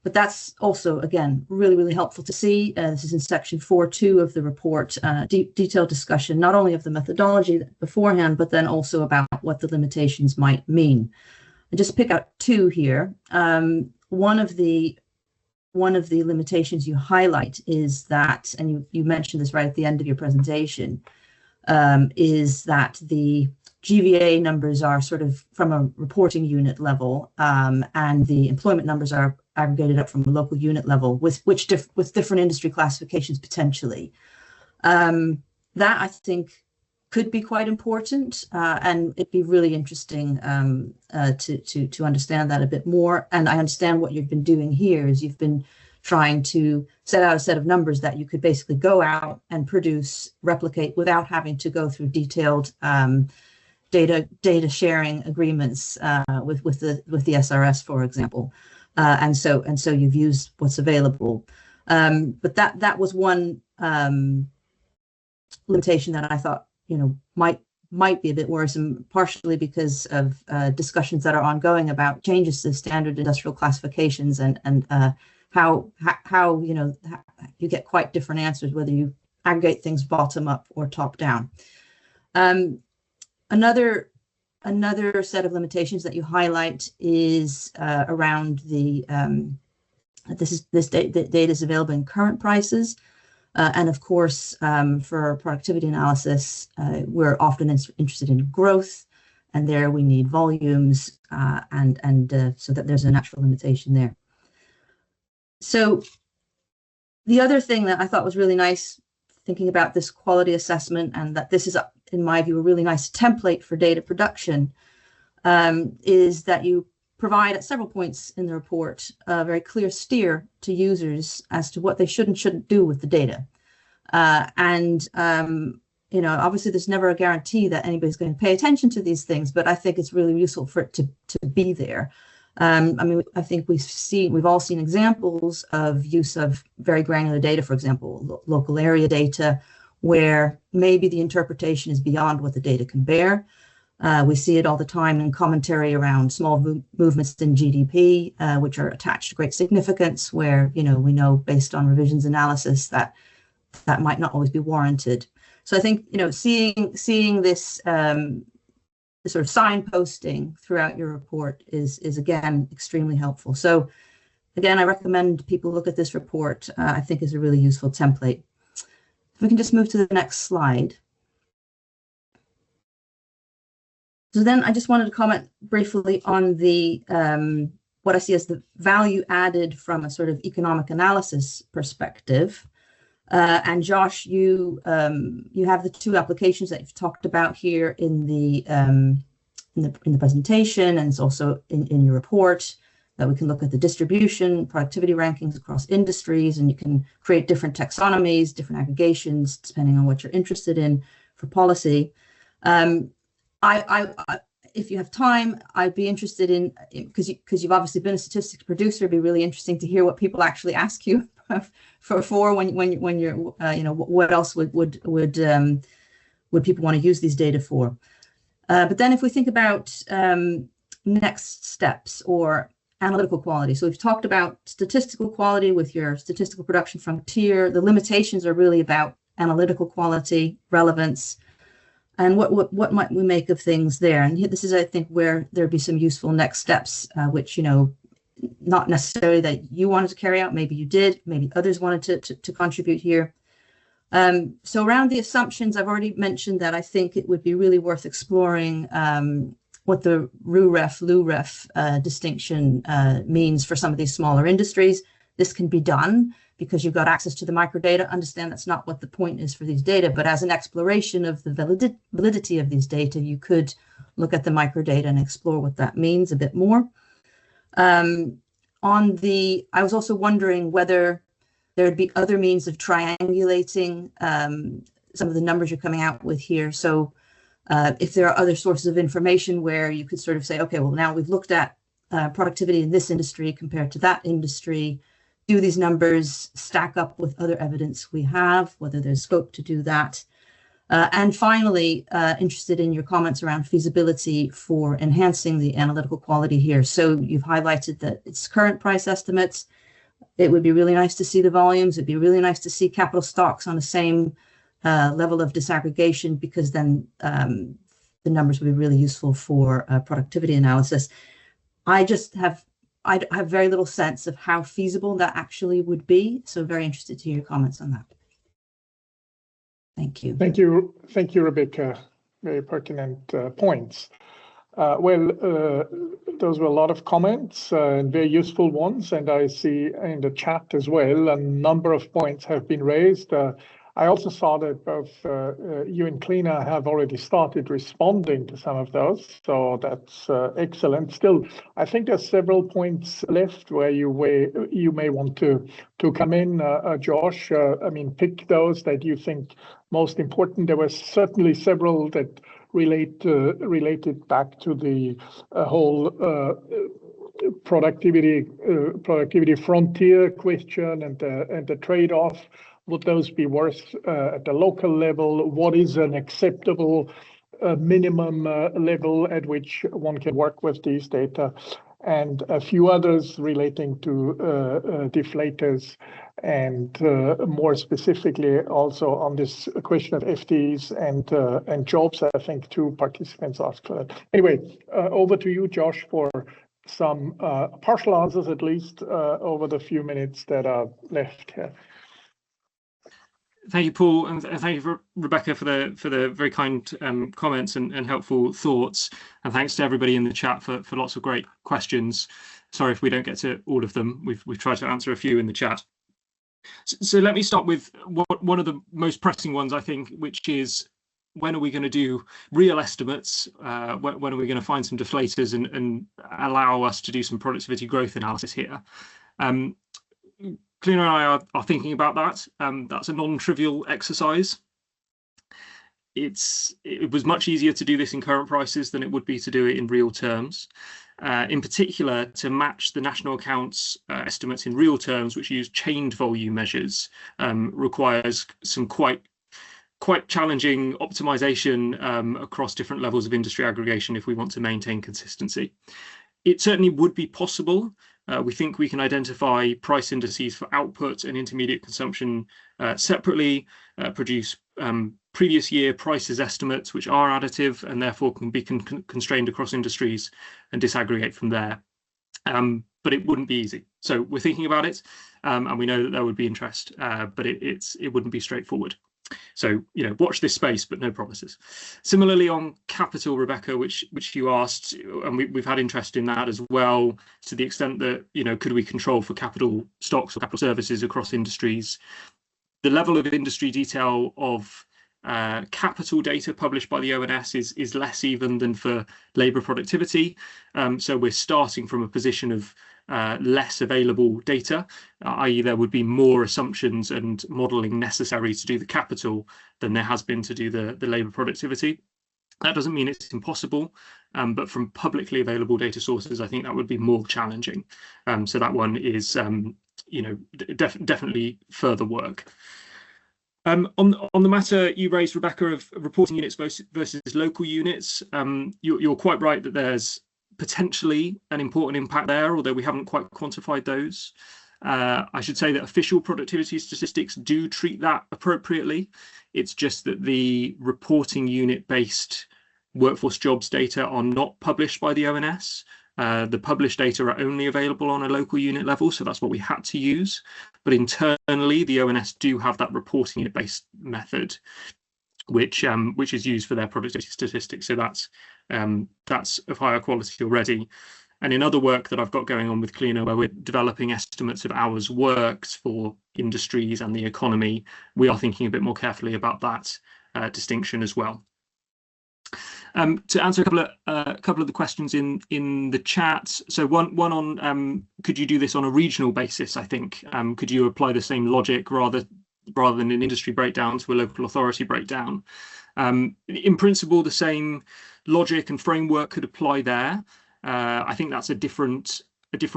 But that's also, again, really, really helpful to see. This is in section 4.2 of the report, detailed discussion, not only of the methodology beforehand, but then also about what the limitations might mean. I just pick out two here. One of the limitations you highlight is that, and you mentioned this right at the end of your presentation, is that the GVA numbers are sort of from a reporting unit level, and the employment numbers are aggregated up from a local unit level with different industry classifications potentially. That I think could be quite important, and it'd be really interesting to understand that a bit more. And I understand what you've been doing here is you've been trying to set out a set of numbers that you could basically go out and produce, replicate without having to go through detailed data sharing agreements with the SRS, for example. And so you've used what's available. But that was one limitation that I thought, might be a bit worrisome, partially because of discussions that are ongoing about changes to standard industrial classifications and how you get quite different answers, whether you aggregate things bottom up or top down. Another set of limitations that you highlight is around the this data is available in current prices. And of course, for productivity analysis, we're often interested in growth, and there we need volumes, and so that there's a natural limitation there. So the other thing that I thought was really nice, thinking about this quality assessment, and that this is, in my view, a really nice template for data production, is that you provide at several points in the report a very clear steer to users as to what they should and shouldn't do with the data. Obviously there's never a guarantee that anybody's going to pay attention to these things, but I think it's really useful for it to be there. I think we've all seen examples of use of very granular data, for example, local area data, where maybe the interpretation is beyond what the data can bear. We see it all the time in commentary around small movements in GDP, which are attached to great significance, where we know based on revisions analysis that might not always be warranted. So I think seeing this sort of signposting throughout your report is again extremely helpful. So again, I recommend people look at this report. I think is a really useful template. If we can just move to the next slide. So then I just wanted to comment briefly on the what I see as the value added from a sort of economic analysis perspective. And Josh, you have the two applications that you've talked about here in the presentation, and it's also in your report, that we can look at the distribution, productivity rankings across industries, and you can create different taxonomies, different aggregations, depending on what you're interested in for policy. If you have time, I'd be interested in, because you've obviously been a statistics producer, it'd be really interesting to hear what people actually ask you for when you're what else would people want to use these data for. But then if we think about next steps or analytical quality, so we've talked about statistical quality with your statistical production frontier. The limitations are really about analytical quality, relevance, and what might we make of things there. And this is, I think, where there'd be some useful next steps, which not necessarily that you wanted to carry out, maybe you did, maybe others wanted to contribute here. So around the assumptions, I've already mentioned that I think it would be really worth exploring what the RUREF, LUREF distinction means for some of these smaller industries. This can be done because you've got access to the microdata. Understand that's not what the point is for these data, but as an exploration of the validity of these data, you could look at the microdata and explore what that means a bit more. I was also wondering whether there'd be other means of triangulating some of the numbers you're coming out with here. So if there are other sources of information where you could sort of say, okay, well, now we've looked at productivity in this industry compared to that industry. Do these numbers stack up with other evidence we have, whether there's scope to do that? And finally, interested in your comments around feasibility for enhancing the analytical quality here. So you've highlighted that it's current price estimates. It would be really nice to see the volumes. It'd be really nice to see capital stocks on the same level of disaggregation, because then the numbers would be really useful for productivity analysis. I have very little sense of how feasible that actually would be. So very interested to hear your comments on that. Thank you. Thank you, Rebecca. Very pertinent points. Those were a lot of comments and very useful ones. And I see in the chat as well, a number of points have been raised. I also saw that both you and Clina have already started responding to some of those. So that's excellent. Still, I think there's several points left where you may want to come in, Josh. Pick those that you think most important. There were certainly several that related back to the whole productivity frontier question and the trade-off. Would those be worth at the local level? What is an acceptable minimum level at which one can work with these data? and a few others relating to deflators, and more specifically also on this question of FTEs and jobs. I think 2 participants asked for that. Anyway, over to you, Josh, for some partial answers, at least over the few minutes that are left here. Thank you, Paul, and thank you, for Rebecca, for the very kind comments and helpful thoughts, and thanks to everybody in the chat for lots of great questions. Sorry if we don't get to all of them. We've tried to answer a few in the chat. So let me start with one of the most pressing ones, I think, which is, when are we going to do real estimates? When are we going to find some deflators and allow us to do some productivity growth analysis here? Cliona and I are thinking about that. That's a non-trivial exercise. It was much easier to do this in current prices than it would be to do it in real terms. In particular, to match the national accounts estimates in real terms, which use chained volume measures, requires some quite challenging optimization across different levels of industry aggregation if we want to maintain consistency. It certainly would be possible. We think we can identify price indices for output and intermediate consumption separately, produce previous year prices estimates which are additive and therefore can be constrained across industries, and disaggregate from there. But it wouldn't be easy. So we're thinking about it, and we know that there would be interest, but it wouldn't be straightforward. So, watch this space, but no promises. Similarly, on capital, Rebecca, which you asked, and we've had interest in that as well, to the extent that, could we control for capital stocks or capital services across industries? The level of industry detail of capital data published by the ONS is less even than for labour productivity. So we're starting from a position of less available data, i.e. there would be more assumptions and modelling necessary to do the capital than there has been to do the labour productivity. That doesn't mean it's impossible, but from publicly available data sources, I think that would be more challenging. So that one is, definitely further work. On the matter you raised, Rebecca, of reporting units versus local units, you're quite right that there's potentially an important impact there, although we haven't quite quantified those. I should say that official productivity statistics do treat that appropriately. It's just that the reporting unit-based workforce jobs data are not published by the ONS. The published data are only available on a local unit level, so that's what we had to use. But internally, the ONS do have that reporting unit-based method, which is used for their productivity statistics. So that's of higher quality already. And in other work that I've got going on with Cliona, where we're developing estimates of hours worked for industries and the economy, we are thinking a bit more carefully about that distinction as well. To answer a couple of the questions in the chat. So one on could you do this on a regional basis? I think could you apply the same logic rather than an industry breakdown to a local authority breakdown? In principle, the same logic and framework could apply there. I think that's a different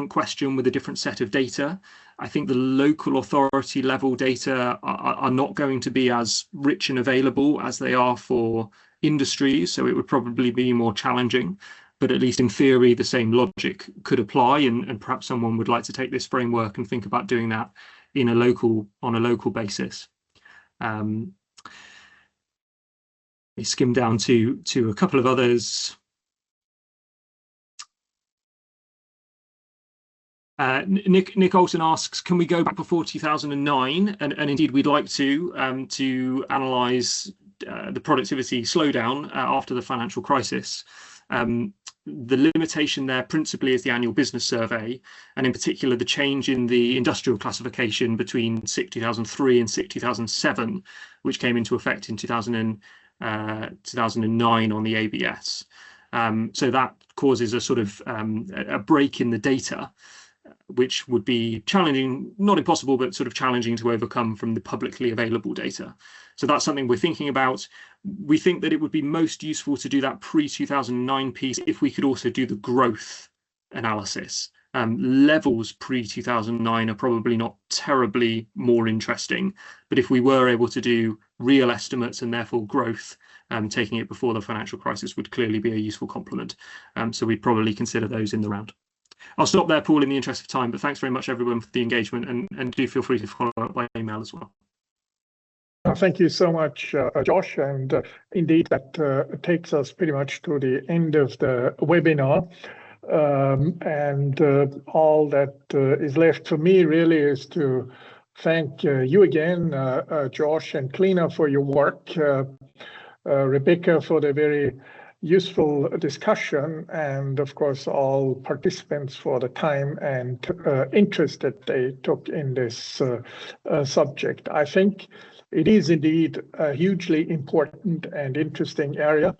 question with a different set of data. I think the local authority level data are not going to be as rich and available as they are for industries, so it would probably be more challenging. But at least in theory, the same logic could apply, and perhaps someone would like to take this framework and think about doing that on a local basis. Let me skim down to a couple of others. Nick Olsen asks, can we go back before 2009? And indeed, we'd like to analyse the productivity slowdown after the financial crisis. The limitation there principally is the annual business survey, and in particular the change in the industrial classification between SIC 2003 and SIC 2007, which came into effect in 2009 on the ABS. So that causes a sort of a break in the data, which would be challenging, not impossible, but sort of challenging to overcome from the publicly available data. So that's something we're thinking about. We think that it would be most useful to do that pre-2009 piece if we could also do the growth analysis. Levels pre-2009 are probably not terribly more interesting, but if we were able to do real estimates and therefore growth, taking it before the financial crisis would clearly be a useful complement. So we'd probably consider those in the round. I'll stop there, Paul, in the interest of time, but thanks very much, everyone, for the engagement, and do feel free to follow up by email as well. Thank you so much, Josh. And indeed, that takes us pretty much to the end of the webinar. All that is left for me really is to thank you again, Josh and Clina, for your work, Rebecca for the very useful discussion, and of course all participants for the time and interest that they took in this subject. I think it is indeed a hugely important and interesting area,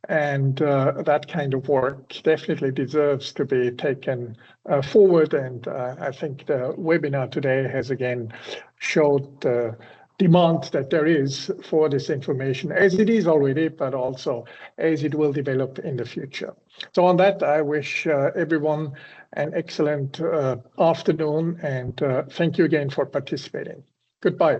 and that kind of work definitely deserves to be taken forward. And I think the webinar today has again showed the demand that there is for this information, as it is already, but also as it will develop in the future. So on that, I wish everyone an excellent afternoon, and thank you again for participating. Goodbye.